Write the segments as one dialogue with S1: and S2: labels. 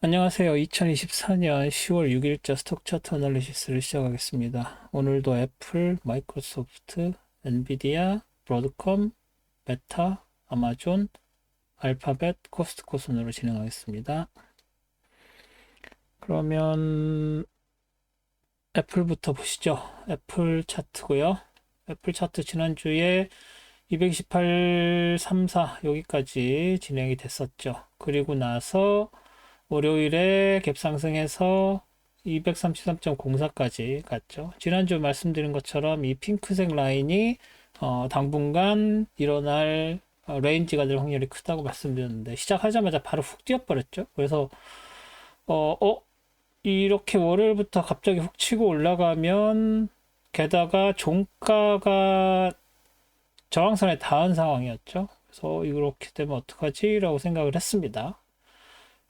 S1: 안녕하세요. 2024년 10월 6일자 스톡 차트 애널리시스를 시작하겠습니다. 오늘도 애플, 마이크로소프트, 엔비디아, 브로드컴, 메타, 아마존, 알파벳, 코스트코 순으로 진행하겠습니다. 그러면 애플부터 보시죠. 애플 차트고요. 애플 차트 지난주에 228, 34 여기까지 진행이 됐었죠. 그리고 나서 월요일에 갭 상승해서 233.04까지 갔죠. 지난주 말씀드린 것처럼 이 핑크색 라인이 당분간 일어날 레인지가 될 확률이 크다고 말씀드렸는데 시작하자마자 바로 훅 뛰어버렸죠. 그래서 어, 어, 이렇게 월요일부터 갑자기 훅 치고 올라가면 게다가 종가가 저항선에 닿은 상황이었죠. 그래서 이렇게 되면 어떡하지? 라고 생각을 했습니다.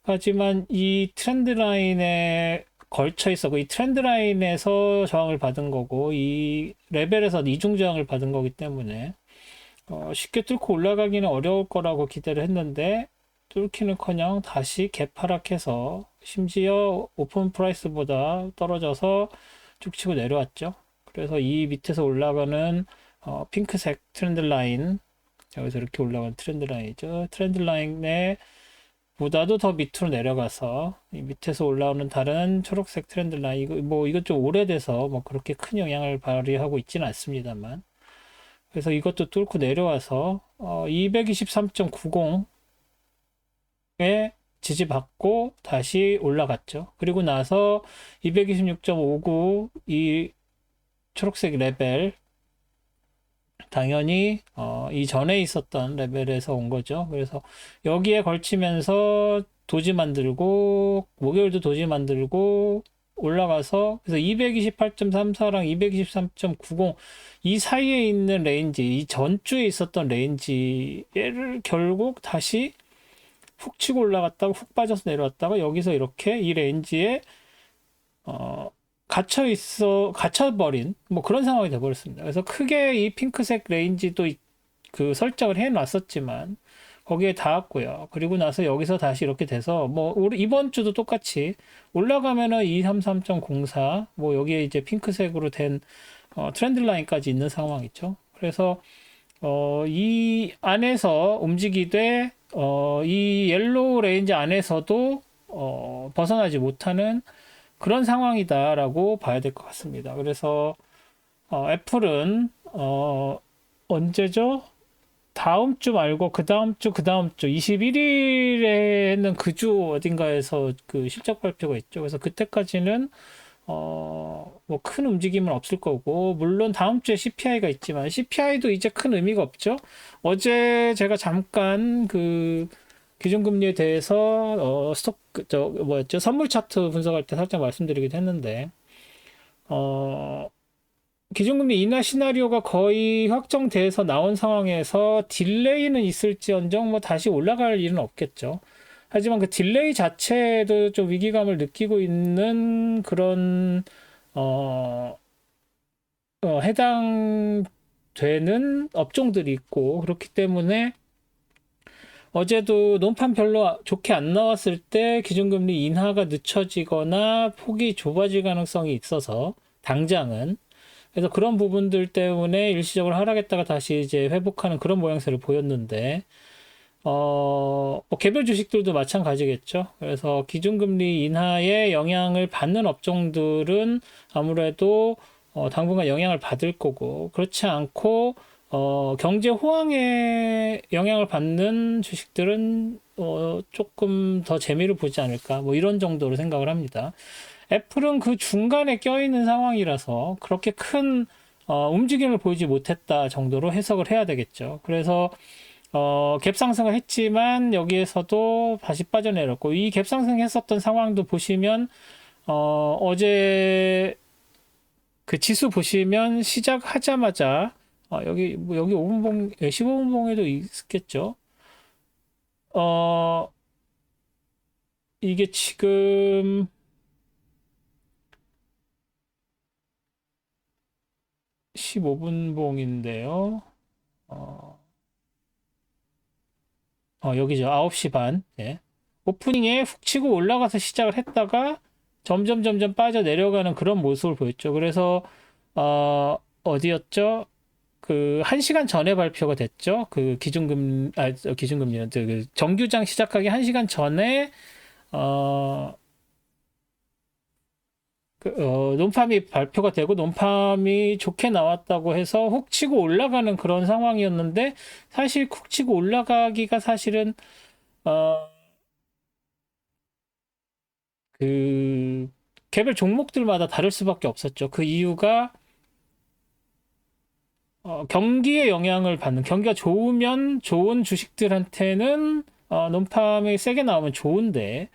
S1: 하지만 이 트렌드 라인에 걸쳐 있었고, 이 트렌드 라인에서 저항을 받은 거고, 이 레벨에서 이중 저항을 받은 거기 때문에, 쉽게 뚫고 올라가기는 어려울 거라고 기대를 했는데, 뚫기는커녕 다시 개파락해서, 심지어 오픈 프라이스보다 떨어져서 쭉 치고 내려왔죠. 그래서 이 밑에서 올라가는 핑크색 트렌드 라인, 여기서 이렇게 올라가는 트렌드 라인이죠. 트렌드 라인에 보다도 더 밑으로 내려가서 이 밑에서 올라오는 다른 초록색 트렌드 라인 이것 좀 오래돼서 뭐 그렇게 큰 영향을 발휘하고 있지는 않습니다만 그래서 이것도 뚫고 내려와서 223.90에 지지받고 다시 올라갔죠. 그리고 나서 226.59 이 초록색 레벨 당연히 이 전에 있었던 레벨에서 온 거죠. 그래서 여기에 걸치면서 도지 만들고 목요일도 도지 만들고 올라가서 그래서 228.34랑 223.90 이 사이에 있는 레인지, 이 전주에 있었던 레인지를 결국 다시 훅 치고 올라갔다가 훅 빠져서 내려왔다가 여기서 이렇게 이 레인지에 어, 갇혀버린, 뭐 그런 상황이 돼버렸습니다. 그래서 크게 이 핑크색 레인지도 그 설정을 해 놨었지만, 거기에 닿았고요. 그리고 나서 여기서 다시 이렇게 돼서, 뭐, 이번 주도 똑같이 올라가면은 233.04, 뭐, 여기에 이제 핑크색으로 된, 트렌드 라인까지 있는 상황이죠. 그래서, 이 안에서 움직이되, 이 옐로우 레인지 안에서도, 벗어나지 못하는 그런 상황이다라고 봐야 될 것 같습니다. 그래서 애플은 언제죠? 다음 주 말고 그 다음 주 21일에는 그 주 어딘가에서 그 실적 발표가 있죠. 그래서 그때까지는 뭐 큰 움직임은 없을 거고 물론 다음 주에 CPI가 있지만 CPI도 이제 큰 의미가 없죠. 어제 제가 잠깐 그 기준금리에 대해서 저 뭐였죠? 선물 차트 분석할 때 살짝 말씀드리기도 했는데 어, 기준금리 인하 시나리오가 거의 확정돼서 나온 상황에서 딜레이는 있을지언정 뭐 다시 올라갈 일은 없겠죠. 하지만 그 딜레이 자체도 좀 위기감을 느끼고 있는 그런 어, 해당되는 업종들이 있고 그렇기 때문에 어제도 논판 별로 좋게 안 나왔을 때 기준금리 인하가 늦춰지거나 폭이 좁아질 가능성이 있어서 당장은 그래서 그런 부분들 때문에 일시적으로 하락했다가 다시 이제 회복하는 그런 모양새를 보였는데 뭐 개별 주식들도 마찬가지겠죠. 그래서 기준금리 인하의 영향을 받는 업종들은 아무래도 당분간 영향을 받을 거고 그렇지 않고 경제 호황에 영향을 받는 주식들은 조금 더 재미를 보지 않을까 뭐 이런 정도로 생각을 합니다. 애플은 그 중간에 껴있는 상황이라서 그렇게 큰 움직임을 보이지 못했다 정도로 해석을 해야 되겠죠. 그래서 갭 상승을 했지만 여기에서도 다시 빠져내렸고 이 갭 상승했었던 상황도 보시면 어제 그 지수 보시면 시작하자마자 여기 5분봉 15분봉에도 있겠죠. 어 이게 지금 15분봉인데요. 어, 여기죠. 9시 반. 예. 오프닝에 훅 치고 올라가서 시작을 했다가 점점 빠져 내려가는 그런 모습을 보였죠. 그래서 어디였죠? 그 1시간 전에 발표가 됐죠. 그 기준금리는 그 정규장 시작하기 1시간 전에 어, 논팜이 발표가 되고 논팜이 좋게 나왔다고 해서 훅 치고 올라가는 그런 상황이었는데 사실 훅 치고 올라가기가 사실은 어, 그 개별 종목들마다 다를 수밖에 없었죠. 그 이유가 경기에 영향을 받는 경기가 좋으면 좋은 주식들한테는 논팜이 세게 나오면 좋은데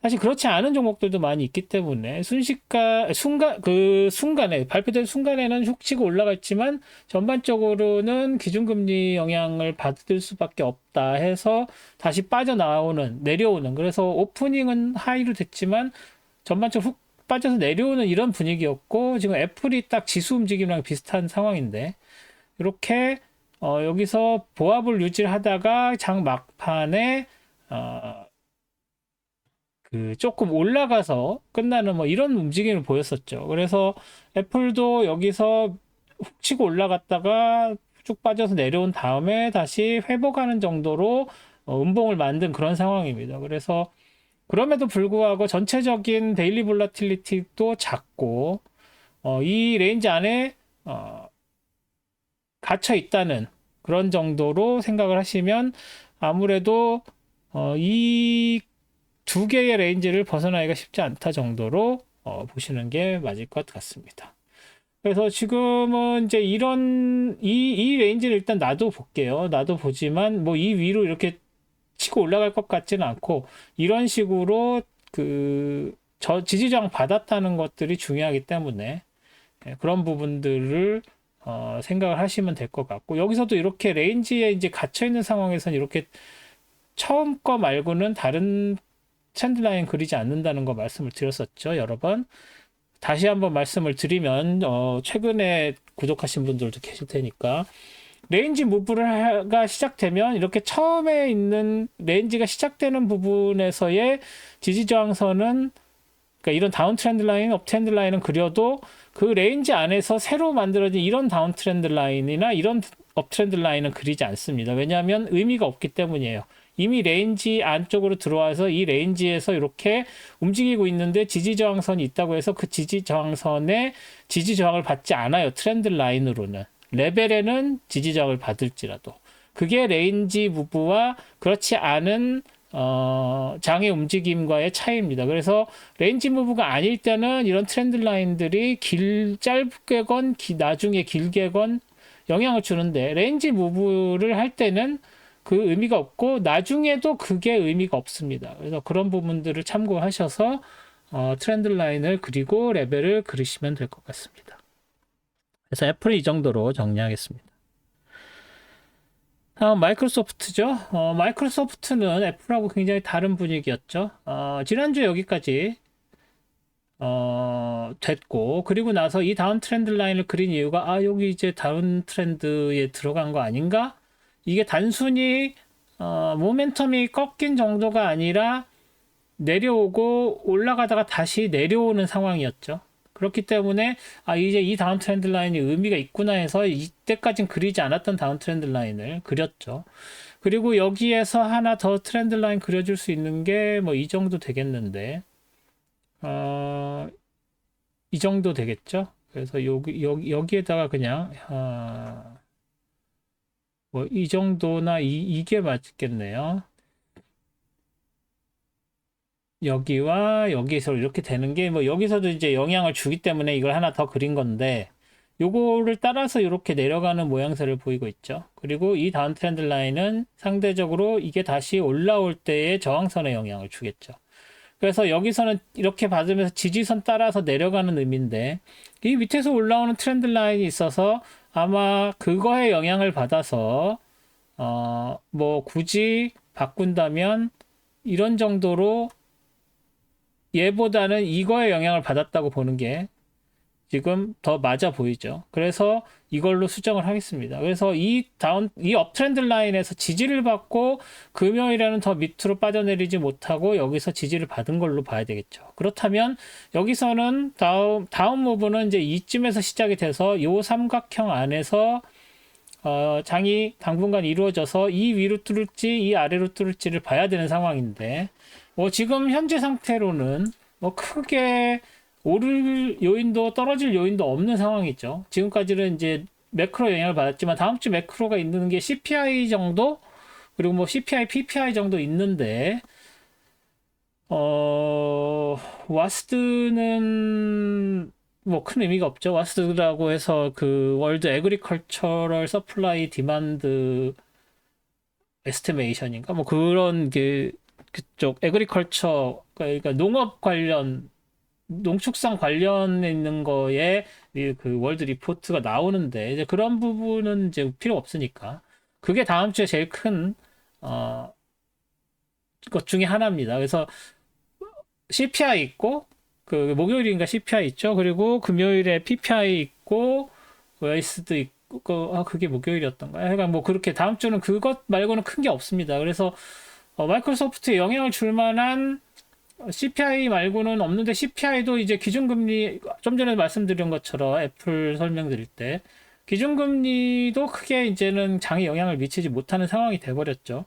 S1: 사실 그렇지 않은 종목들도 많이 있기 때문에 순간에 발표된 순간에는 훅 치고 올라갔지만 전반적으로는 기준금리 영향을 받을 수밖에 없다 해서 다시 빠져나오는 내려오는 그래서 오프닝은 하이로 됐지만 전반적으로 훅 빠져서 내려오는 이런 분위기였고 지금 애플이 딱 지수 움직임이랑 비슷한 상황인데 이렇게 여기서 보합을 유지하다가 장 막판에 그 조금 올라가서 끝나는 뭐 이런 움직임을 보였었죠. 그래서 애플도 여기서 훅 치고 올라갔다가 쭉 빠져서 내려온 다음에 다시 회복하는 정도로 음봉을 만든 그런 상황입니다. 그래서 그럼에도 불구하고 전체적인 데일리 볼라틸리티도 작고 이 레인지 안에 갇혀 있다는 그런 정도로 생각을 하시면 아무래도 이 두 개의 레인지를 벗어나기가 쉽지 않다 정도로 보시는 게 맞을 것 같습니다. 그래서 지금은 이제 이 레인지를 일단 놔둬 볼게요. 놔둬 보지만 뭐 이 위로 이렇게 치고 올라갈 것 같지는 않고 이런 식으로 지지저항 받았다는 것들이 중요하기 때문에 그런 부분들을 생각을 하시면 될 것 같고 여기서도 이렇게 레인지에 이제 갇혀 있는 상황에서는 이렇게 처음 거 말고는 다른 트렌드 라인 그리지 않는다는 거 말씀을 드렸었죠, 여러 번. 다시 한번 말씀을 드리면 최근에 구독하신 분들도 계실 테니까 레인지 무브가 시작되면 이렇게 처음에 있는 레인지가 시작되는 부분에서의 지지 저항선은 그러니까 이런 다운 트렌드 라인, 업 트렌드 라인은 그려도 그 레인지 안에서 새로 만들어진 이런 다운 트렌드 라인이나 이런 업 트렌드 라인은 그리지 않습니다. 왜냐하면 의미가 없기 때문이에요. 이미 레인지 안쪽으로 들어와서 이 레인지에서 이렇게 움직이고 있는데 지지 저항선이 있다고 해서 그 지지 저항선에 지지 저항을 받지 않아요. 트렌드 라인으로는. 레벨에는 지지 저항을 받을지라도. 그게 레인지 무브와 그렇지 않은 장의 움직임과의 차이입니다. 그래서 레인지 무브가 아닐 때는 이런 트렌드 라인들이 짧게건 나중에 길게건 영향을 주는데 레인지 무브를 할 때는 그 의미가 없고 나중에도 그게 의미가 없습니다. 그래서 그런 부분들을 참고하셔서 트렌드 라인을 그리고 레벨을 그리시면 될 것 같습니다. 그래서 애플은 이 정도로 정리하겠습니다. 다음 마이크로소프트죠. 마이크로소프트는 애플하고 굉장히 다른 분위기였죠. 지난주에 여기까지 됐고 그리고 나서 이 다운 트렌드 라인을 그린 이유가 여기 이제 다운 트렌드에 들어간 거 아닌가? 이게 단순히 모멘텀이 꺾인 정도가 아니라 내려오고 올라가다가 다시 내려오는 상황이었죠. 그렇기 때문에 이제 이 다운 트렌드 라인이 의미가 있구나 해서 이때까진 그리지 않았던 다운 트렌드 라인을 그렸죠. 그리고 여기에서 하나 더 트렌드 라인 그려줄 수 있는 게 뭐 이 정도 되겠는데 이 정도 되겠죠. 그래서 여기에다가 그냥 뭐 이 정도나 이게 맞겠네요. 여기와 여기서 이렇게 되는 게 뭐 여기서도 이제 영향을 주기 때문에 이걸 하나 더 그린 건데 요거를 따라서 이렇게 내려가는 모양새를 보이고 있죠. 그리고 이 다운 트렌드 라인은 상대적으로 이게 다시 올라올 때의 저항선에 영향을 주겠죠. 그래서 여기서는 이렇게 받으면서 지지선 따라서 내려가는 의미인데 이 밑에서 올라오는 트렌드 라인이 있어서 아마 그거에 영향을 받아서 뭐 굳이 바꾼다면 이런 정도로 얘보다는 이거에 영향을 받았다고 보는 게 지금 더 맞아 보이죠. 그래서 이걸로 수정을 하겠습니다. 그래서 이 업트렌드 라인에서 지지를 받고 금요일에는 더 밑으로 빠져내리지 못하고 여기서 지지를 받은 걸로 봐야 되겠죠. 그렇다면 여기서는 다음 무브는 이제 이쯤에서 시작이 돼서 이 삼각형 안에서 장이 당분간 이루어져서 이 위로 뚫을지 이 아래로 뚫을지를 봐야 되는 상황인데 뭐 지금 현재 상태로는 뭐 크게 오를 요인도 떨어질 요인도 없는 상황이죠. 지금까지는 이제 매크로 영향을 받았지만 다음 주 매크로가 있는 게 CPI 정도 그리고 뭐 CPI, PPI 정도 있는데 와스드는 뭐 큰 의미가 없죠. 와스드라고 해서 그 월드 에그리컬처럴 서플라이 디만드 에스티메이션인가 뭐 그런 게 그쪽 에그리컬처 그러니까 농업 관련 농축산 관련해 있는 거에 그 월드 리포트가 나오는데 이제 그런 부분은 이제 필요 없으니까 그게 다음 주에 제일 큰 것 중에 하나입니다. 그래서 CPI 있고 그 목요일인가 CPI 있죠. 그리고 금요일에 PPI 있고 웨이스도 있고 그게 목요일이었던가요? 그러니까 뭐 그렇게 다음 주는 그것 말고는 큰 게 없습니다. 그래서 마이크로소프트에 영향을 줄 만한 CPI 말고는 없는데 CPI도 이제 기준금리 좀 전에 말씀드린 것처럼 애플 설명드릴 때 기준금리도 크게 이제는 장에 영향을 미치지 못하는 상황이 돼버렸죠.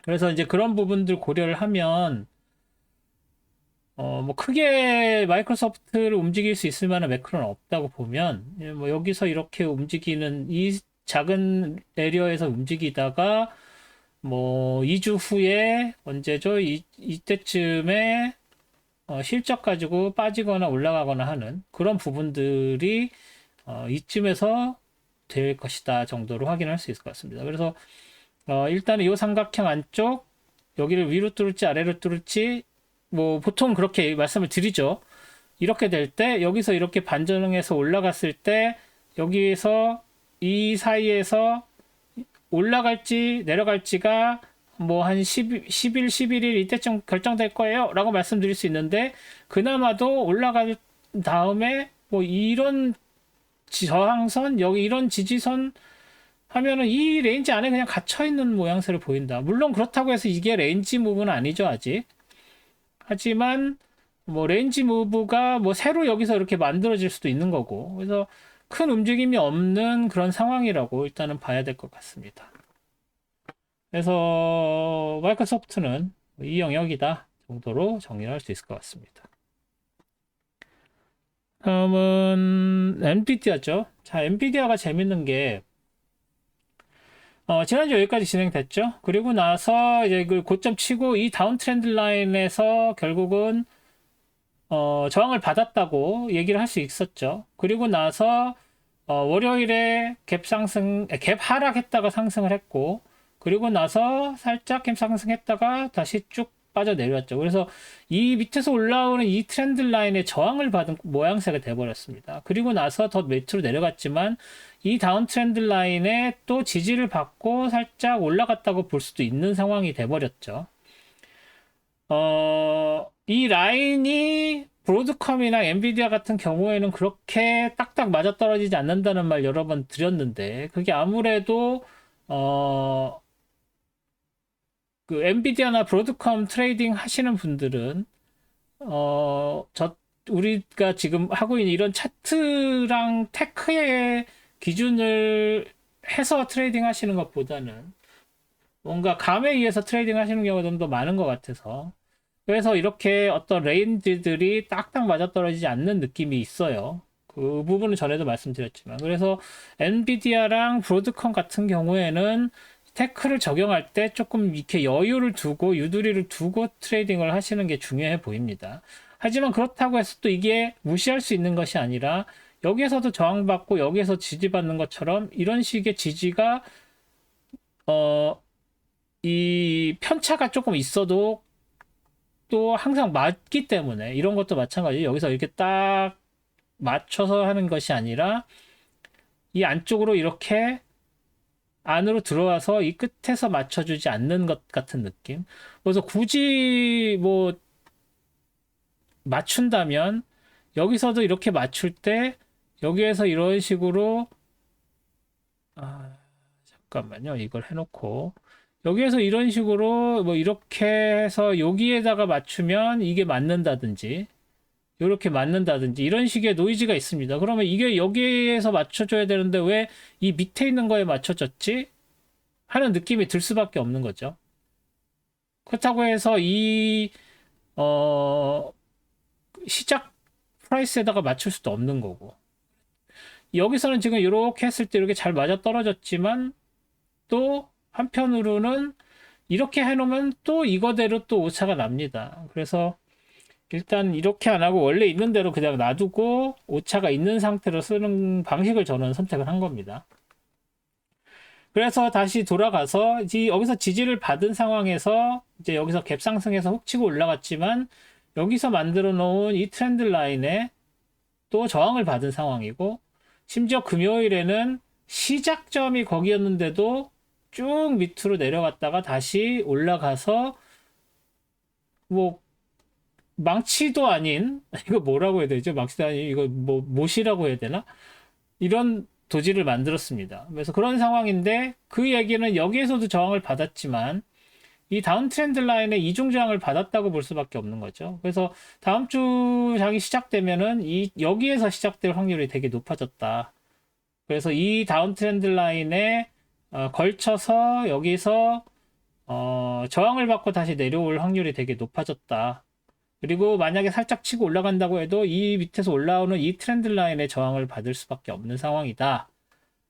S1: 그래서 이제 그런 부분들 고려를 하면 뭐 크게 마이크로소프트를 움직일 수 있을 만한 매크로는 없다고 보면 뭐 여기서 이렇게 움직이는 이 작은 에리어에서 움직이다가 뭐 2주 후에 언제죠? 이때쯤에 실적 가지고 빠지거나 올라가거나 하는 그런 부분들이 이쯤에서 될 것이다 정도로 확인할 수 있을 것 같습니다. 그래서 일단은 이 삼각형 안쪽 여기를 위로 뚫을지 아래로 뚫을지 뭐 보통 그렇게 말씀을 드리죠. 이렇게 될 때 여기서 이렇게 반전해서 올라갔을 때 여기에서 이 사이에서 올라갈지 내려갈지가 뭐 한 10일, 11일 이때쯤 결정될 거예요 라고 말씀드릴 수 있는데 그나마도 올라간 다음에 뭐 이런 저항선 여기 이런 지지선 하면은 이 레인지 안에 그냥 갇혀 있는 모양새를 보인다. 물론 그렇다고 해서 이게 레인지 무브는 아니죠 아직. 하지만 뭐 레인지 무브가 뭐 새로 여기서 이렇게 만들어질 수도 있는 거고 그래서 큰 움직임이 없는 그런 상황이라고 일단은 봐야 될 것 같습니다. 그래서 마이크로소프트는 이 영역이다 정도로 정리를 할 수 있을 것 같습니다. 다음은 엔비디아죠. 자, 엔비디아가 재밌는 게 지난주 여기까지 진행됐죠. 그리고 나서 이제 그 고점 치고 이 다운 트렌드 라인에서 결국은 저항을 받았다고 얘기를 할 수 있었죠. 그리고 나서 월요일에 갭 하락했다가 상승을 했고 그리고 나서 살짝 갭 상승했다가 다시 쭉 빠져내렸죠. 그래서 이 밑에서 올라오는 이 트렌드 라인에 저항을 받은 모양새가 돼버렸습니다. 그리고 나서 더 밑으로 내려갔지만 이 다운 트렌드 라인에 또 지지를 받고 살짝 올라갔다고 볼 수도 있는 상황이 돼버렸죠. 이 라인이 브로드컴이나 엔비디아 같은 경우에는 그렇게 딱딱 맞아떨어지지 않는다는 말 여러 번 드렸는데 그게 아무래도 그 엔비디아나 브로드컴 트레이딩 하시는 분들은 우리가 지금 하고 있는 이런 차트랑 테크의 기준을 해서 트레이딩 하시는 것보다는 뭔가 감에 의해서 트레이딩 하시는 경우가 좀 더 많은 것 같아서 그래서 이렇게 어떤 레인지들이 딱딱 맞아떨어지지 않는 느낌이 있어요. 그 부분은 전에도 말씀드렸지만 그래서 엔비디아랑 브로드컴 같은 경우에는 테크를 적용할 때 조금 이렇게 여유를 두고 유두리를 두고 트레이딩을 하시는 게 중요해 보입니다. 하지만 그렇다고 해서 또 이게 무시할 수 있는 것이 아니라 여기에서도 저항받고 여기에서 지지받는 것처럼 이런 식의 지지가 이 편차가 조금 있어도 또 항상 맞기 때문에 이런 것도 마찬가지 여기서 이렇게 딱 맞춰서 하는 것이 아니라 이 안쪽으로 이렇게 안으로 들어와서 이 끝에서 맞춰주지 않는 것 같은 느낌. 그래서 굳이 뭐 맞춘다면 여기서도 이렇게 맞출 때 여기에서 이런 식으로 잠깐만요. 이걸 해놓고 여기에서 이런 식으로 뭐 이렇게 해서 여기에다가 맞추면 이게 맞는다든지 이렇게 맞는다든지 이런 식의 노이즈가 있습니다. 그러면 이게 여기에서 맞춰줘야 되는데 왜 이 밑에 있는 거에 맞춰졌지? 하는 느낌이 들 수밖에 없는 거죠. 그렇다고 해서 어, 시작 프라이스에다가 맞출 수도 없는 거고. 여기서는 지금 이렇게 했을 때 이렇게 잘 맞아 떨어졌지만 또 한편으로는 이렇게 해놓으면 또 이거대로 또 오차가 납니다. 그래서 일단 이렇게 안 하고 원래 있는 대로 그냥 놔두고 오차가 있는 상태로 쓰는 방식을 저는 선택을 한 겁니다. 그래서 다시 돌아가서 여기서 지지를 받은 상황에서 이제 여기서 갭 상승해서 훅 치고 올라갔지만 여기서 만들어 놓은 이 트렌드 라인에 또 저항을 받은 상황이고 심지어 금요일에는 시작점이 거기였는데도 쭉 밑으로 내려갔다가 다시 올라가서 뭐 망치도 아닌 이거 뭐라고 해야 되죠? 망치도 아닌 이거 뭐 못이라고 해야 되나? 이런 도지를 만들었습니다. 그래서 그런 상황인데 그 얘기는 여기에서도 저항을 받았지만 이 다운 트렌드 라인에 이중 저항을 받았다고 볼 수밖에 없는 거죠. 그래서 다음 주 장이 시작되면은 여기에서 시작될 확률이 되게 높아졌다. 그래서 이 다운 트렌드 라인에 걸쳐서 여기서 저항을 받고 다시 내려올 확률이 되게 높아졌다. 그리고 만약에 살짝 치고 올라간다고 해도 이 밑에서 올라오는 이 트렌드 라인의 저항을 받을 수밖에 없는 상황이다.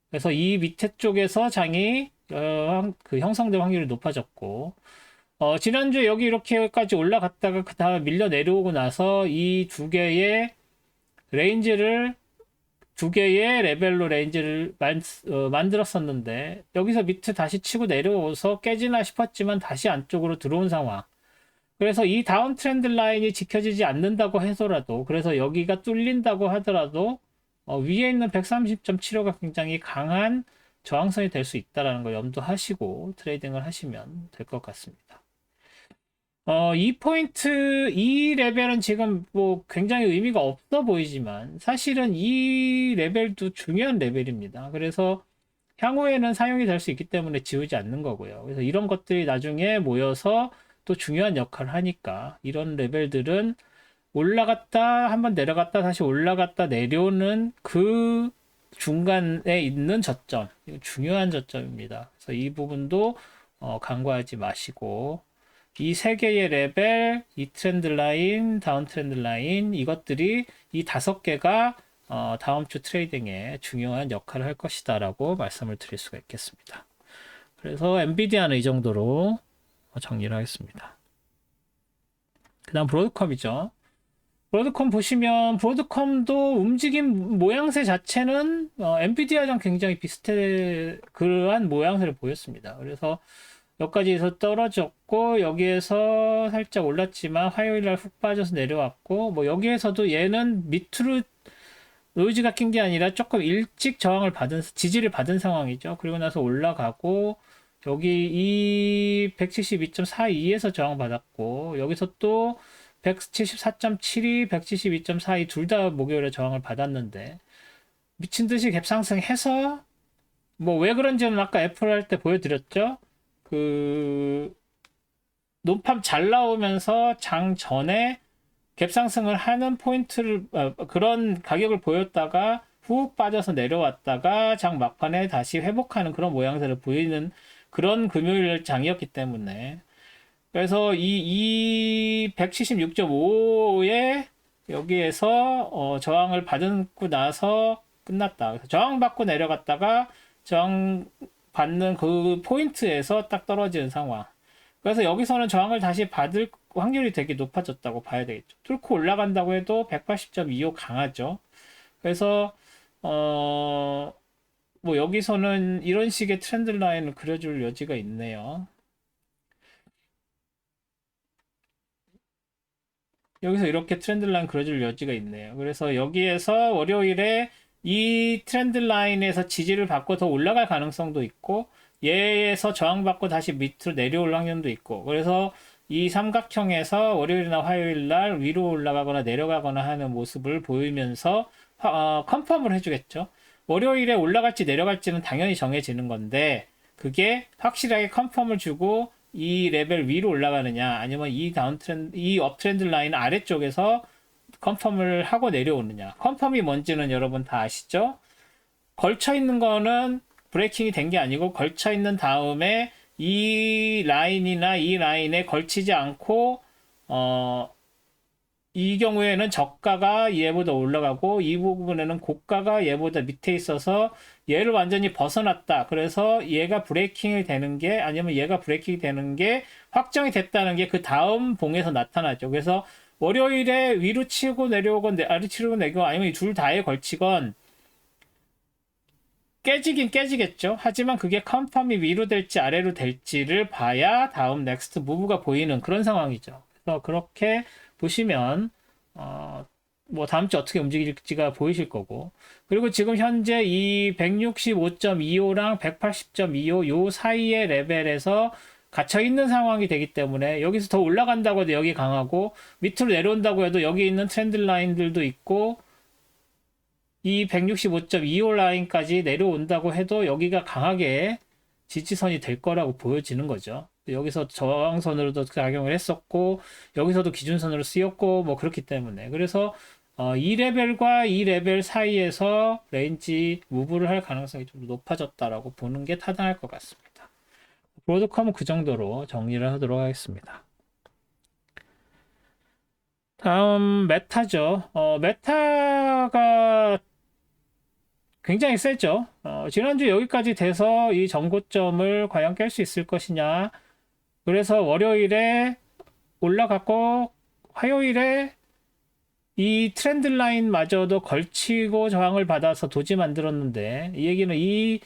S1: 그래서 이 밑에 쪽에서 장이 형성될 확률이 높아졌고 지난주에 여기 이렇게까지 올라갔다가 그 다음에 밀려 내려오고 나서 이 두 개의 레벨로 레인지를 만들었었는데 여기서 밑에 다시 치고 내려오서 깨지나 싶었지만 다시 안쪽으로 들어온 상황. 그래서 이 다운 트렌드 라인이 지켜지지 않는다고 해서라도 그래서 여기가 뚫린다고 하더라도 위에 있는 130.75가 굉장히 강한 저항선이 될 수 있다는 걸 염두하시고 트레이딩을 하시면 될 것 같습니다. 이 레벨은 지금 뭐 굉장히 의미가 없어 보이지만 사실은 이 레벨도 중요한 레벨입니다. 그래서 향후에는 사용이 될 수 있기 때문에 지우지 않는 거고요. 그래서 이런 것들이 나중에 모여서 또 중요한 역할을 하니까 이런 레벨들은 올라갔다 한번 내려갔다 다시 올라갔다 내려오는 그 중간에 있는 저점, 중요한 저점입니다. 그래서 이 부분도 간과하지 마시고 이 세 개의 레벨, 이 트렌드 라인, 다운 트렌드 라인 이것들이 이 5개가 다음 주 트레이딩에 중요한 역할을 할 것이다라고 말씀을 드릴 수가 있겠습니다. 그래서 엔비디아는 이 정도로 정리를 하겠습니다. 그 다음 브로드컴이죠. 브로드컴 보시면 브로드컴도 움직임 모양새 자체는 엔비디아랑 굉장히 그러한 모양새를 보였습니다. 그래서 여기까지에서 떨어졌고 여기에서 살짝 올랐지만 화요일날 훅 빠져서 내려왔고 뭐 여기에서도 얘는 밑으로 노이즈가 낀 게 아니라 조금 일찍 지지를 받은 상황이죠. 그리고 나서 올라가고 여기 이 172.42에서 저항받았고 여기서 또 174.72, 172.42 둘 다 목요일에 저항을 받았는데 미친 듯이 갭상승해서 뭐 왜 그런지는 아까 애플 할 때 보여드렸죠. 그 논팜 잘 나오면서 장 전에 갭상승을 하는 포인트를 그런 가격을 보였다가 훅 빠져서 내려왔다가 장 막판에 다시 회복하는 그런 모양새를 보이는 그런 금요일 장이었기 때문에 그래서 이 176.5에 여기에서 저항을 받고 나서 끝났다. 저항받고 내려갔다가 저항 받는 그 포인트에서 딱 떨어지는 상황. 그래서 여기서는 저항을 다시 받을 확률이 되게 높아졌다고 봐야 되겠죠. 뚫고 올라간다고 해도 180.25 강하죠. 그래서 뭐 여기서는 이런 식의 트렌드 라인을 그려줄 여지가 있네요. 여기서 이렇게 트렌드 라인 그려줄 여지가 있네요. 그래서 여기에서 월요일에 이 트렌드 라인에서 지지를 받고 더 올라갈 가능성도 있고 얘에서 저항받고 다시 밑으로 내려올 확률도 있고 그래서 이 삼각형에서 월요일이나 화요일 날 위로 올라가거나 내려가거나 하는 모습을 보이면서 컨펌을 해주겠죠. 월요일에 올라갈지 내려갈지는 당연히 정해지는 건데 그게 확실하게 컨펌을 주고 이 레벨 위로 올라가느냐 아니면 이 다운트렌드 이 업트렌드 라인 아래쪽에서 컨펌을 하고 내려오느냐. 컨펌이 뭔지는 여러분 다 아시죠? 걸쳐 있는 거는 브레이킹이 된 게 아니고 걸쳐 있는 다음에 이 라인이나 이 라인에 걸치지 않고 이 경우에는 저가가 얘보다 올라가고 이 부분에는 고가가 얘보다 밑에 있어서 얘를 완전히 벗어났다. 그래서 얘가 브레이킹이 되는 게 아니면 얘가 브레이킹이 되는 게 확정이 됐다는 게 그 다음 봉에서 나타나죠. 그래서 월요일에 위로 치고 내려오건 아래로 치고 내려오건 아니면 둘 다에 걸치건 깨지긴 깨지겠죠. 하지만 그게 컨펌이 위로 될지 아래로 될지를 봐야 다음 넥스트 무브가 보이는 그런 상황이죠. 그래서 그렇게 보시면 뭐 다음 주 어떻게 움직일지가 보이실 거고 그리고 지금 현재 이 165.25랑 180.25 요 사이의 레벨에서 갇혀 있는 상황이 되기 때문에 여기서 더 올라간다고 해도 여기 강하고 밑으로 내려온다고 해도 여기 있는 트렌드 라인들도 있고 이 165.25 라인까지 내려온다고 해도 여기가 강하게 지지선이 될 거라고 보여지는 거죠. 여기서 저항선으로도 작용을 했었고 여기서도 기준선으로 쓰였고 뭐 그렇기 때문에 그래서 이 레벨과 이 레벨 사이에서 레인지 무브를 할 가능성이 좀 높아졌다라고 보는 게 타당할 것 같습니다. 브로드컴은 그 정도로 정리를 하도록 하겠습니다. 다음 메타죠. 메타가 굉장히 세죠. 지난주 여기까지 돼서 이 전고점을 과연 깰 수 있을 것이냐. 그래서 월요일에 올라갔고 화요일에 이 트렌드 라인마저도 걸치고 저항을 받아서 도지 만들었는데 이 얘기는 이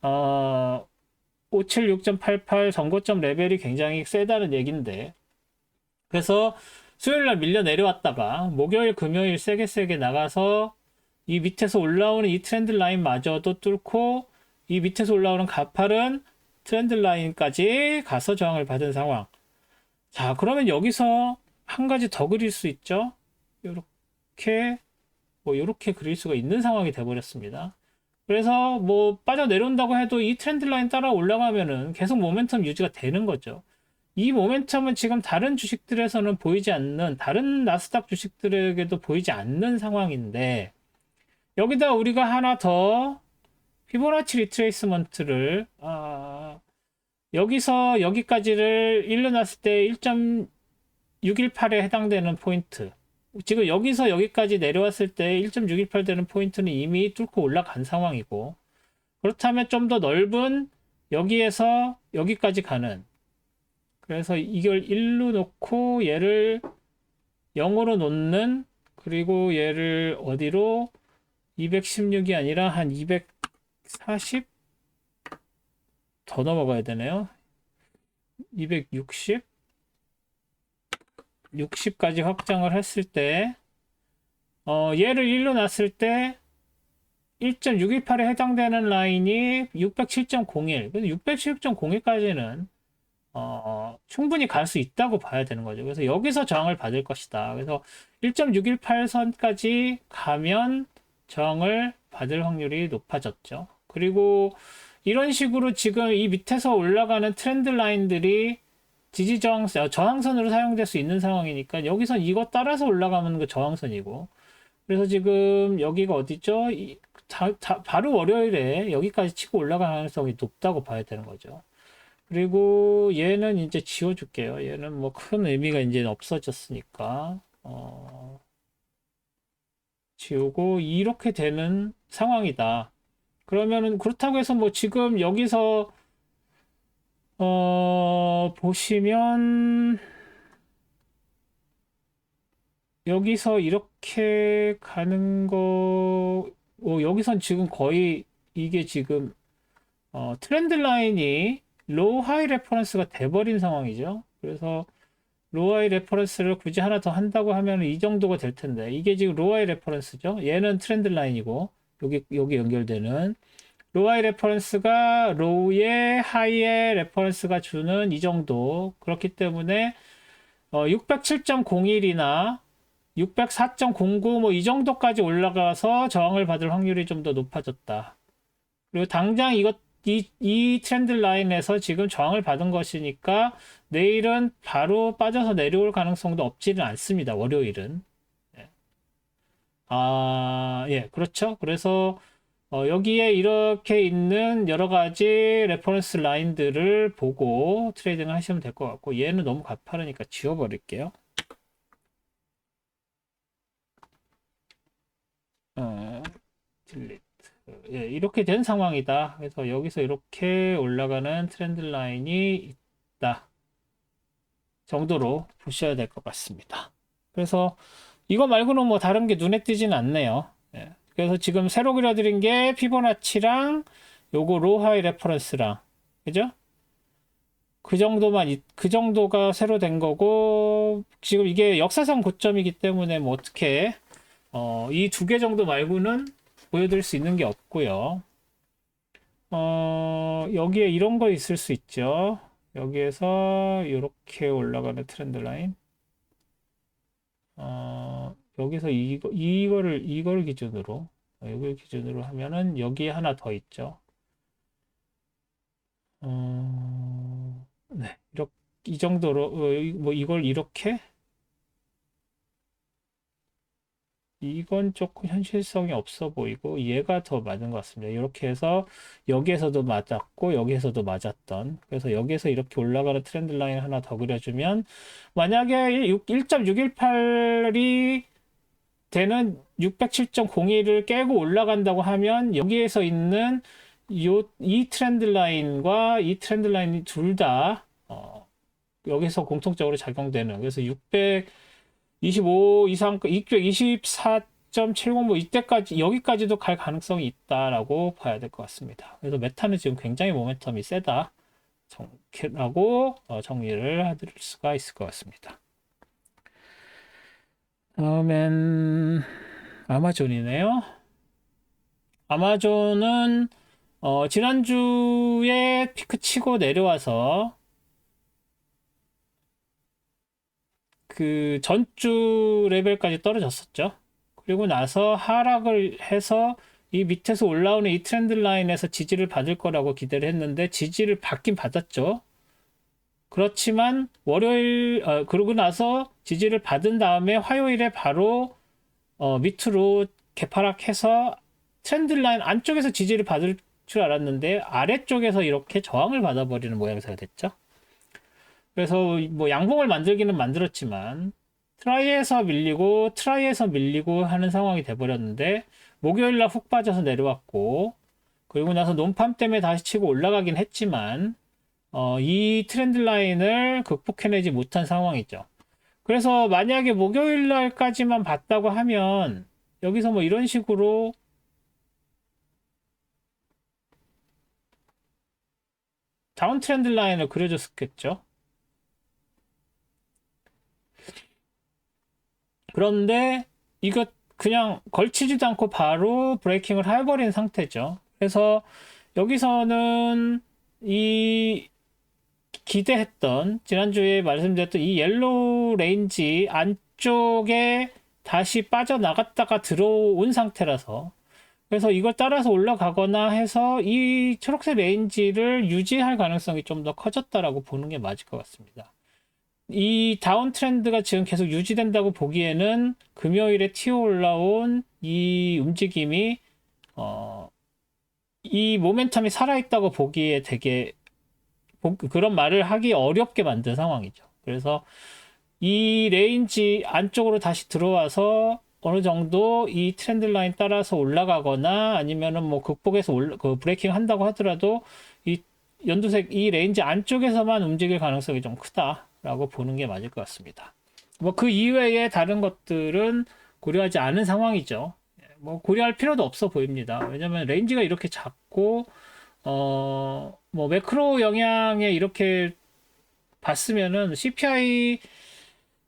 S1: 576.88 전고점 레벨이 굉장히 세다는 얘기인데 그래서 수요일날 밀려 내려왔다가 목요일 금요일 세게 나가서 이 밑에서 올라오는 이 트렌드 라인마저도 뚫고 이 밑에서 올라오는 가파른 트렌드 라인까지 가서 저항을 받은 상황. 자, 그러면 여기서 한 가지 더 그릴 수 있죠. 이렇게 그릴 수가 있는 상황이 돼버렸습니다. 그래서 뭐 빠져내려온다고 해도 이 트렌드 라인 따라 올라가면은 계속 모멘텀 유지가 되는 거죠. 이 모멘텀은 지금 다른 주식들에서는 보이지 않는 다른 나스닥 주식들에게도 보이지 않는 상황인데 여기다 우리가 하나 더 피보나치 리트레이스먼트를 여기서 여기까지를 일어났을 때 1.618에 해당되는 포인트 지금 여기서 여기까지 내려왔을 때 1.618 되는 포인트는 이미 뚫고 올라간 상황이고 그렇다면 좀 더 넓은 여기에서 여기까지 가는 그래서 이걸 1로 놓고 얘를 0으로 놓는 그리고 얘를 어디로 216이 아니라 한 240? 더 넘어가야 되네요. 260? 60까지 확장을 했을 때 얘를 1로 놨을 때 1.618에 해당되는 라인이 607.01 그래서 607.01까지는 충분히 갈 수 있다고 봐야 되는 거죠. 그래서 여기서 저항을 받을 것이다. 그래서 1.618선까지 가면 저항을 받을 확률이 높아졌죠. 그리고 이런 식으로 지금 이 밑에서 올라가는 트렌드 라인들이 저항선으로 사용될 수 있는 상황이니까 여기선 이거 따라서 올라가면 그 저항선이고 그래서 지금 여기가 어디죠? 바로 월요일에 여기까지 치고 올라갈 가능성이 높다고 봐야 되는 거죠. 그리고 얘는 이제 지워줄게요. 얘는 뭐 큰 의미가 이제 없어졌으니까 지우고 이렇게 되는 상황이다. 그러면은 그렇다고 해서 뭐 지금 여기서 보시면 여기서 이렇게 가는 거 여기선 지금 거의 이게 지금 트렌드 라인이 로우 하이 레퍼런스가 돼버린 상황이죠. 그래서 로우 하이 레퍼런스를 굳이 하나 더 한다고 하면 이 정도가 될 텐데 이게 지금 로우 하이 레퍼런스죠. 얘는 트렌드 라인이고 여기 연결되는 로우 하이 레퍼런스가 로우의 하이의 레퍼런스가 주는 이 정도 그렇기 때문에 607.01이나 604.09 뭐 이 정도까지 올라가서 저항을 받을 확률이 좀 더 높아졌다. 그리고 당장 이 트렌드 라인에서 지금 저항을 받은 것이니까 내일은 바로 빠져서 내려올 가능성도 없지는 않습니다. 월요일은. 예. 예, 그렇죠. 그래서 여기에 이렇게 있는 여러 가지 레퍼런스 라인들을 보고 트레이딩을 하시면 될 것 같고, 얘는 너무 가파르니까 지워버릴게요. 딜리트. 예, 이렇게 된 상황이다. 그래서 여기서 이렇게 올라가는 트렌드 라인이 있다 정도로 보셔야 될 것 같습니다. 그래서 이거 말고는 뭐 다른 게 눈에 띄지는 않네요. 예, 그래서 지금 새로 그려드린 게 피보나치랑 요거 로하이 레퍼런스랑, 그죠? 그 정도가 새로 된 거고, 지금 이게 역사상 고점이기 때문에 뭐 어떻게 이 두 개 정도 말고는 보여드릴 수 있는 게 없고요. 여기에 이런 거 있을 수 있죠. 여기에서 이렇게 올라가는 트렌드 라인. 여기서 이거를 기준으로, 여기를 기준으로 하면은 여기에 하나 더 있죠. 네, 이렇게, 이 정도로, 뭐 이걸 이렇게? 이건 조금 현실성이 없어 보이고 얘가 더 맞은 것 같습니다. 이렇게 해서 여기에서도 맞았고 여기에서도 맞았던, 그래서 여기에서 이렇게 올라가는 트렌드 라인 하나 더 그려주면, 만약에 1.618이 되는 607.01을 깨고 올라간다고 하면 여기에서 있는 이 트렌드 라인과 이 트렌드 라인이 둘 다 여기서 공통적으로 작용되는, 그래서 25 이상, 224.70 뭐 이때까지, 여기까지도 갈 가능성이 있다라고 봐야 될 것 같습니다. 그래서 메타는 지금 굉장히 모멘텀이 세다 라고 정리를 해드릴 수가 있을 것 같습니다. 다음엔 아마존이네요. 아마존은 지난주에 피크 치고 내려와서 그 전주 레벨까지 떨어졌었죠. 그리고 나서 하락을 해서 이 밑에서 올라오는 이 트렌드 라인에서 지지를 받을 거라고 기대를 했는데 지지를 받긴 받았죠. 그렇지만 월요일, 그러고 나서 지지를 받은 다음에 화요일에 바로 밑으로 개파락해서 트렌드 라인 안쪽에서 지지를 받을 줄 알았는데 아래쪽에서 이렇게 저항을 받아버리는 모양새가 됐죠. 그래서 뭐 양봉을 만들기는 만들었지만 트라이에서 밀리고 하는 상황이 돼버렸는데, 목요일날 훅 빠져서 내려왔고, 그리고 나서 논팜 때문에 다시 치고 올라가긴 했지만 이 트렌드 라인을 극복해내지 못한 상황이죠. 그래서 만약에 목요일날까지만 봤다고 하면 여기서 뭐 이런 식으로 다운 트렌드 라인을 그려줬겠죠. 그런데 이거 그냥 걸치지도 않고 바로 브레이킹을 해버린 상태죠. 그래서 여기서는 이 기대했던, 지난주에 말씀드렸던 이 옐로우 레인지 안쪽에 다시 빠져나갔다가 들어온 상태라서, 그래서 이걸 따라서 올라가거나 해서 이 초록색 레인지를 유지할 가능성이 좀 더 커졌다라고 보는 게 맞을 것 같습니다. 이 다운 트렌드가 지금 계속 유지된다고 보기에는 금요일에 튀어 올라온 이 움직임이 이 모멘텀이 살아있다고 보기에 되게 그런 말을 하기 어렵게 만든 상황이죠. 그래서 이 레인지 안쪽으로 다시 들어와서 어느 정도 이 트렌드 라인 따라서 올라가거나 아니면은 뭐 극복해서 그 브레이킹 한다고 하더라도 이 연두색 이 레인지 안쪽에서만 움직일 가능성이 좀 크다라고 보는 게 맞을 것 같습니다. 뭐 그 이외에 다른 것들은 고려하지 않은 상황이죠. 뭐 고려할 필요도 없어 보입니다. 왜냐면 레인지가 이렇게 작고 뭐 매크로 영향에 이렇게 봤으면은 CPI의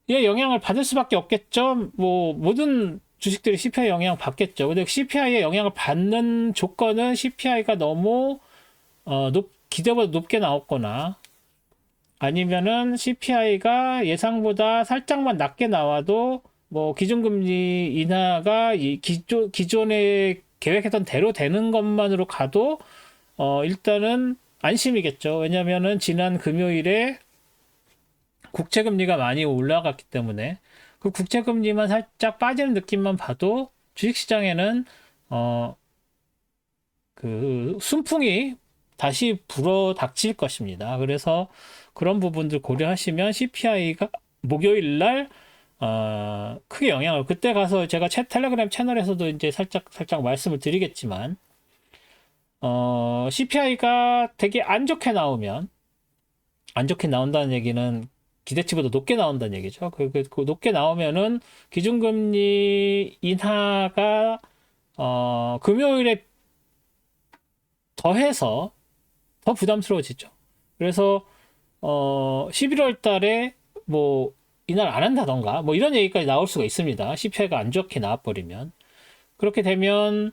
S1: 영향을 받을 수밖에 없겠죠. 뭐 모든 주식들이 CPI 영향 받겠죠. 근데 CPI의 영향을 받는 조건은 CPI가 너무 기대보다 높게 나왔거나 아니면은 CPI가 예상보다 살짝만 낮게 나와도 뭐 기준금리 인하가 이 기존에 계획했던 대로 되는 것만으로 가도 일단은 안심이겠죠. 왜냐면은 지난 금요일에 국채금리가 많이 올라갔기 때문에 그 국채금리만 살짝 빠지는 느낌만 봐도 주식시장에는 그 순풍이 다시 불어 닥칠 것입니다. 그래서 그런 부분들 고려하시면 CPI가 목요일 날 크게 영향을 그때 가서 제가 텔레그램 채널에서도 이제 살짝 말씀을 드리겠지만 CPI가 되게 안 좋게 나오면 안 좋게 나온다는 얘기는 기대치보다 높게 나온다는 얘기죠. 그 높게 나오면은 기준금리 인하가 금요일에 더해서 더 부담스러워지죠. 그래서 11월 달에 뭐 인하를 안 한다던가 뭐 이런 얘기까지 나올 수가 있습니다. CPI가 안 좋게 나와버리면. 그렇게 되면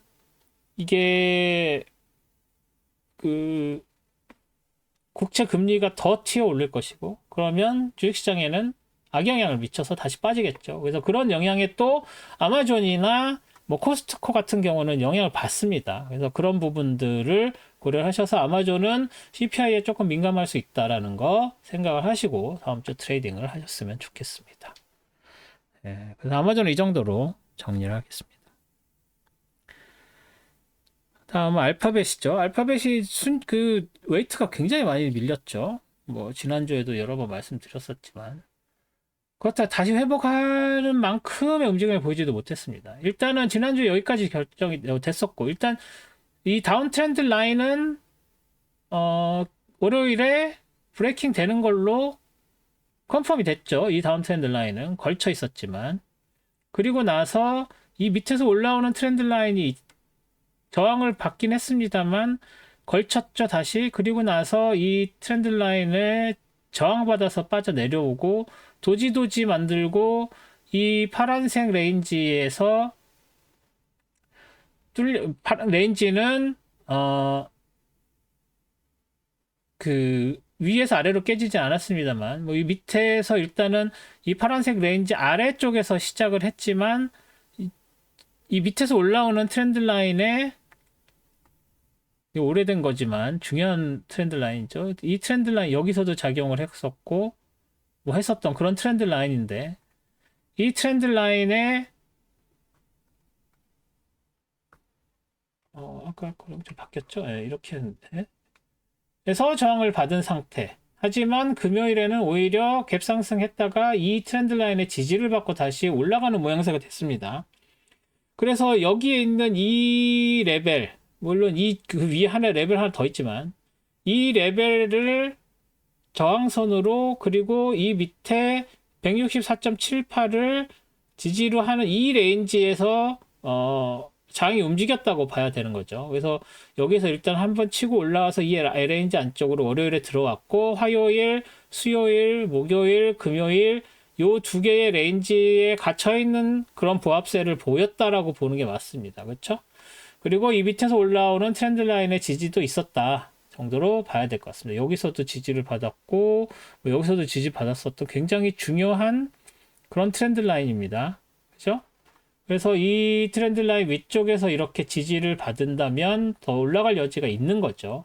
S1: 이게 그 국채 금리가 더 튀어 올릴 것이고 그러면 주식시장에는 악영향을 미쳐서 다시 빠지겠죠. 그래서 그런 영향에 또 아마존이나 뭐 코스트코 같은 경우는 영향을 받습니다. 그래서 그런 부분들을 고려하셔서 아마존은 CPI에 조금 민감할 수 있다라는 거 생각을 하시고 다음 주 트레이딩을 하셨으면 좋겠습니다. 네, 그래서 아마존은 이 정도로 정리를 하겠습니다. 다음은 알파벳이죠. 알파벳이 그 웨이트가 굉장히 많이 밀렸죠. 뭐 지난주에도 여러 번 말씀드렸었지만 그렇다 다시 회복하는 만큼의 움직임을 보이지도 못했습니다. 일단은 지난주 여기까지 결정이 됐었고 일단 이 다운 트렌드 라인은 월요일에 브레이킹 되는 걸로 컨펌이 됐죠. 이 다운 트렌드 라인은 걸쳐 있었지만 그리고 나서 이 밑에서 올라오는 트렌드 라인이 저항을 받긴 했습니다만 걸쳤죠 다시. 그리고 나서 이 트렌드 라인에 저항받아서 빠져 내려오고 도지 만들고 이 파란색 레인지에서 레인지는 그 위에서 아래로 깨지지 않았습니다만 뭐 이 밑에서 일단은 이 파란색 레인지 아래쪽에서 시작을 했지만 이 밑에서 올라오는 트렌드 라인에 오래된 거지만 중요한 트렌드 라인이죠. 이 트렌드 라인 여기서도 작용을 했었고 뭐 했었던 그런 트렌드 라인인데 이 트렌드 라인에 아까 거랑 좀 바뀌었죠? 네, 이렇게 했는데 그래서 저항을 받은 상태. 하지만 금요일에는 오히려 갭 상승했다가 이 트렌드 라인의 지지를 받고 다시 올라가는 모양새가 됐습니다. 그래서 여기에 있는 이 레벨 물론 그 위에 레벨 하나 더 있지만 이 레벨을 저항선으로 그리고 이 밑에 164.78을 지지로 하는 이 레인지에서 장이 움직였다고 봐야 되는 거죠. 그래서 여기서 일단 한번 치고 올라와서 이 레인지 안쪽으로 월요일에 들어왔고 화요일, 수요일, 목요일, 금요일 요 두 개의 레인지에 갇혀 있는 그런 보합세를 보였다라고 보는 게 맞습니다. 그렇죠? 그리고 이 밑에서 올라오는 트렌드 라인의 지지도 있었다 정도로 봐야 될 것 같습니다. 여기서도 지지를 받았고 뭐 여기서도 지지 받았었던 굉장히 중요한 그런 트렌드 라인입니다. 그죠? 그래서 이 트렌드 라인 위쪽에서 이렇게 지지를 받은다면 더 올라갈 여지가 있는 거죠.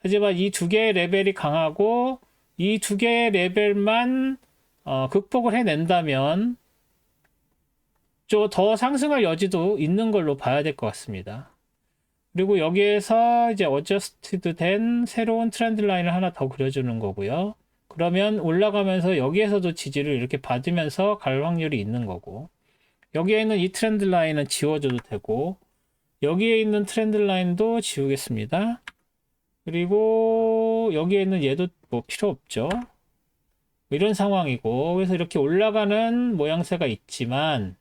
S1: 하지만 이 두 개의 레벨이 강하고 이 두 개의 레벨만 극복을 해낸다면 좀 더 상승할 여지도 있는 걸로 봐야 될 것 같습니다. 그리고 여기에서 이제 어저스티드 된 새로운 트렌드 라인을 하나 더 그려주는 거고요. 그러면 올라가면서 여기에서도 지지를 이렇게 받으면서 갈 확률이 있는 거고 여기에 있는 이 트렌드 라인은 지워줘도 되고 여기에 있는 트렌드 라인도 지우겠습니다. 그리고 여기에 있는 얘도 뭐 필요 없죠. 이런 상황이고 그래서 이렇게 올라가는 모양새가 있지만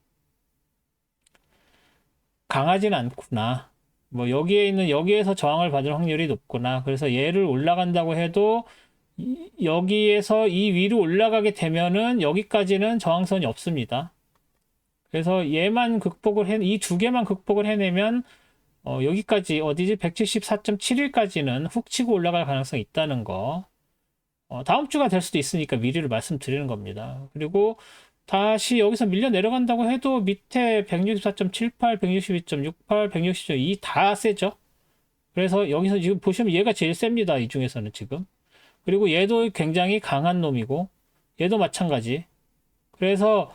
S1: 강하진 않구나. 뭐 여기에 있는 여기에서 저항을 받을 확률이 높구나. 그래서 얘를 올라간다고 해도 여기에서 이 위로 올라가게 되면은 여기까지는 저항선이 없습니다. 그래서 얘만 이 두 개만 극복을 해내면 여기까지 어디지 174.71까지는 훅 치고 올라갈 가능성이 있다는 거 다음 주가 될 수도 있으니까 미리를 말씀드리는 겁니다. 그리고 다시 여기서 밀려 내려간다고 해도 밑에 164.78, 162.68, 160.2 다 세죠. 그래서 여기서 지금 보시면 얘가 제일 셉니다. 이 중에서는 지금. 그리고 얘도 굉장히 강한 놈이고 얘도 마찬가지. 그래서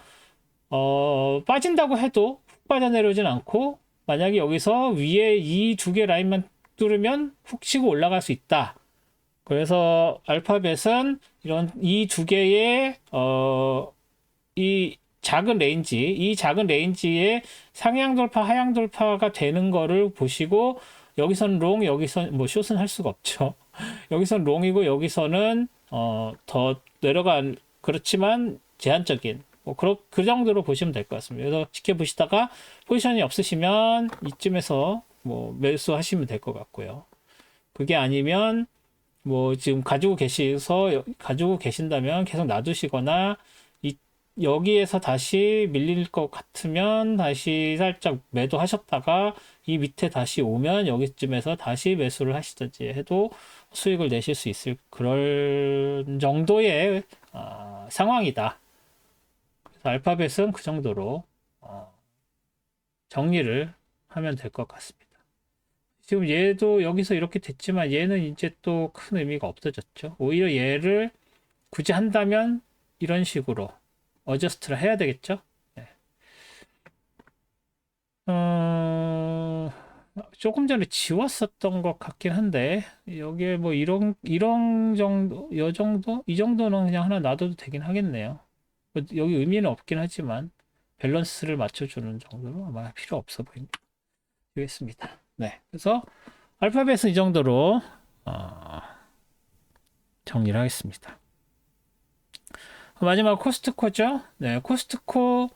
S1: 빠진다고 해도 훅 빠져내려오진 않고 만약에 여기서 위에 이 두 개 라인만 뚫으면 훅 치고 올라갈 수 있다. 그래서 알파벳은 이런 이 두 개의 이 작은 레인지의 상향 돌파, 하향 돌파가 되는 거를 보시고 여기선 롱, 여기선 뭐 숏은 할 수가 없죠. 여기선 롱이고 여기서는 더 내려간 그렇지만 제한적인 그 정도로 보시면 될 것 같습니다. 그래서 지켜보시다가 포지션이 없으시면 이쯤에서 뭐 매수하시면 될 것 같고요. 그게 아니면 뭐 지금 가지고 계신다면 계속 놔두시거나 여기에서 다시 밀릴 것 같으면 다시 살짝 매도하셨다가 이 밑에 다시 오면 여기쯤에서 다시 매수를 하시든지 해도 수익을 내실 수 있을 그런 정도의 상황이다. 그래서 알파벳은 그 정도로 정리를 하면 될 것 같습니다. 지금 얘도 여기서 이렇게 됐지만 얘는 이제 또 큰 의미가 없어졌죠. 오히려 얘를 굳이 한다면 이런 식으로 어저스트를 해야 되겠죠. 네. 조금 전에 지웠었던 것 같긴 한데 여기에 뭐 이런 정도, 이 정도는 그냥 하나 놔둬도 되긴 하겠네요. 여기 의미는 없긴 하지만 밸런스를 맞춰주는 정도로 아마 필요 없어 보이겠습니다. 네, 그래서 알파벳은 이 정도로 정리를 하겠습니다. 마지막 코스트코죠. 네, 코스트코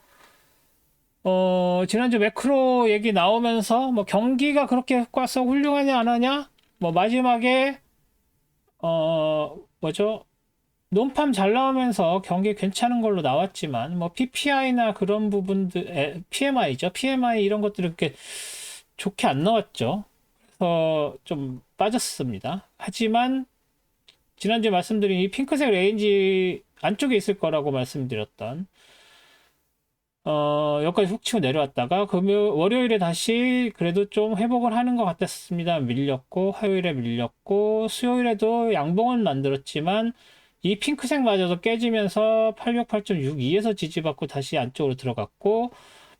S1: 지난주 매크로 얘기 나오면서 뭐 경기가 그렇게 꽉썩 훌륭하냐 안 하냐 뭐 마지막에 뭐죠, 논팜 잘 나오면서 경기 괜찮은 걸로 나왔지만 뭐 PPI나 그런 부분들 PMI죠. PMI 이런 것들은 그렇게 좋게 안 나왔죠. 그래서 좀 빠졌습니다. 하지만 지난주에 말씀드린 이 핑크색 레인지 안쪽에 있을 거라고 말씀드렸던 여기까지 훅 치고 내려왔다가 월요일에 다시 그래도 좀 회복을 하는 것 같았습니다. 밀렸고 화요일에 밀렸고 수요일에도 양봉은 만들었지만 이 핑크색마저도 깨지면서 808.62에서 지지받고 다시 안쪽으로 들어갔고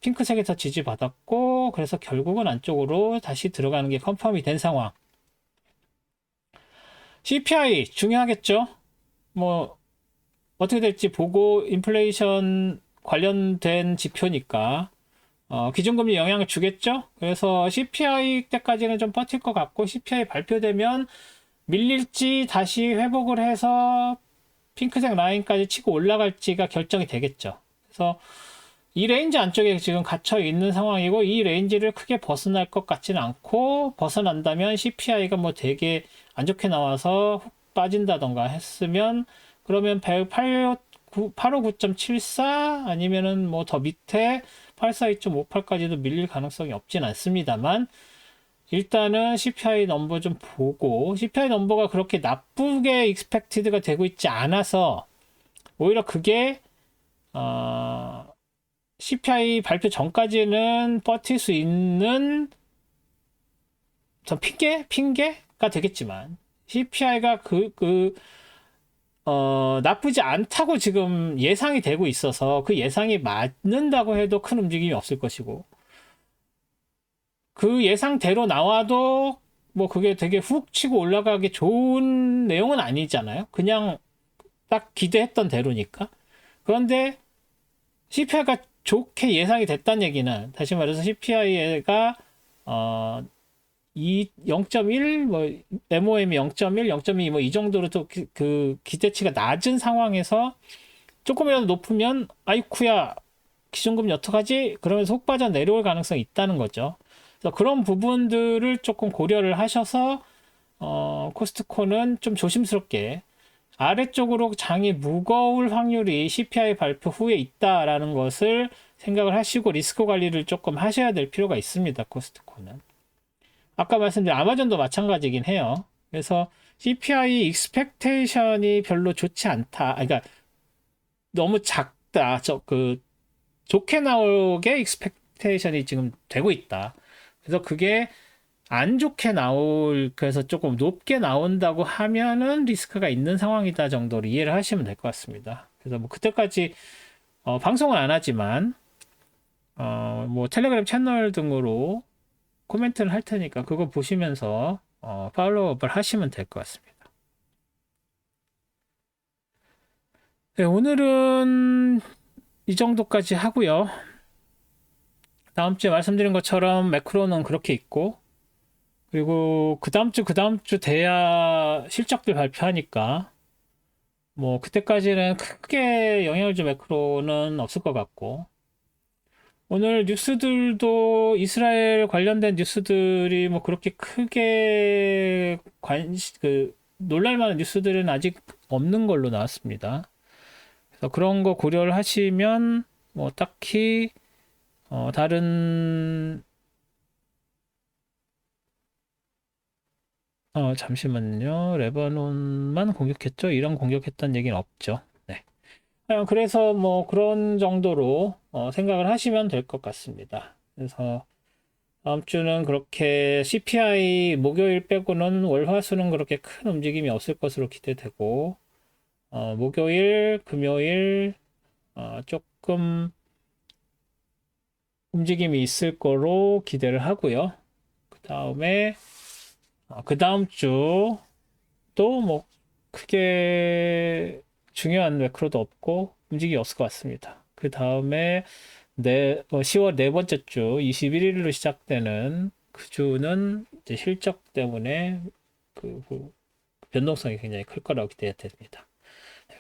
S1: 핑크색에서 지지받았고 그래서 결국은 안쪽으로 다시 들어가는 게 컨펌이 된 상황. CPI 중요하겠죠. 뭐 어떻게 될지 보고 인플레이션 관련된 지표니까 기준금리 영향을 주겠죠. 그래서 CPI 때까지는 좀 버틸 것 같고 CPI 발표되면 밀릴지 다시 회복을 해서 핑크색 라인까지 치고 올라갈지가 결정이 되겠죠. 그래서 이 레인지 안쪽에 지금 갇혀 있는 상황이고 이 레인지를 크게 벗어날 것 같지는 않고 벗어난다면 CPI가 뭐 되게 안 좋게 나와서 훅 빠진다던가 했으면 그러면 859.74 아니면은 뭐 더 밑에 842.58까지도 밀릴 가능성이 없진 않습니다만 일단은 CPI 넘버 좀 보고 CPI 넘버가 그렇게 나쁘게 익스펙티드가 되고 있지 않아서 오히려 그게 CPI 발표 전까지는 버틸 수 있는 전 핑계가 되겠지만 CPI가 나쁘지 않다고 지금 예상이 되고 있어서 그 예상이 맞는다고 해도 큰 움직임이 없을 것이고 그 예상대로 나와도 뭐 그게 되게 훅 치고 올라가기 좋은 내용은 아니잖아요. 그냥 딱 기대했던 대로니까. 그런데 CPI가 좋게 예상이 됐다는 얘기는 다시 말해서 CPI가 0.1, 뭐, MOM이 0.1, 0.2, 뭐, 이 정도로 또 그 기대치가 낮은 상황에서 조금이라도 높으면, 아이쿠야, 기준금리 어떡하지? 그러면서 훅 빠져 내려올 가능성이 있다는 거죠. 그래서 그런 부분들을 조금 고려를 하셔서, 코스트코는 좀 조심스럽게 아래쪽으로 장이 무거울 확률이 CPI 발표 후에 있다라는 것을 생각을 하시고 리스크 관리를 조금 하셔야 될 필요가 있습니다. 코스트코는. 아까 말씀드린 아마존도 마찬가지긴 해요. 그래서 CPI expectation이 별로 좋지 않다. 그러니까 너무 작다. 좋게 나오게 expectation이 지금 되고 있다. 그래서 그게 안 좋게 그래서 조금 높게 나온다고 하면은 리스크가 있는 상황이다 정도로 이해를 하시면 될 것 같습니다. 그래서 뭐 그때까지 방송은 안 하지만 뭐 텔레그램 채널 등으로 코멘트를 할 테니까 그거 보시면서 팔로우업을 하시면 될 것 같습니다. 네, 오늘은 이 정도까지 하고요. 다음 주에 말씀드린 것처럼 매크로는 그렇게 있고, 그리고 그 다음 주 돼야 실적들 발표하니까 뭐 그때까지는 크게 영향을 줄 매크로는 없을 것 같고, 오늘 뉴스들도 이스라엘 관련된 뉴스들이 뭐 그렇게 크게 놀랄 만한 뉴스들은 아직 없는 걸로 나왔습니다. 그래서 그런 거 고려를 하시면 뭐 딱히 다른 잠시만요. 레바논만 공격했죠? 이란 공격했다는 얘기는 없죠. 네. 그래서 뭐 그런 정도로 생각을 하시면 될 것 같습니다. 그래서 다음 주는 그렇게 CPI 목요일 빼고는 월화수는 그렇게 큰 움직임이 없을 것으로 기대되고 목요일, 금요일 조금 움직임이 있을 거로 기대를 하고요. 그 다음에 그 다음 주 또 뭐 크게 중요한 매크로도 없고 움직임이 없을 것 같습니다. 그 다음에 10월 네 번째 주 21일로 시작되는 그 주는 이제 실적 때문에 그 변동성이 굉장히 클 거라고 기대됩니다.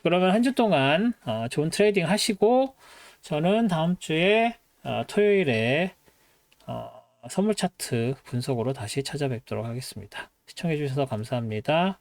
S1: 그러면 한 주 동안 좋은 트레이딩 하시고 저는 다음 주에 토요일에 선물 차트 분석으로 다시 찾아뵙도록 하겠습니다. 시청해 주셔서 감사합니다.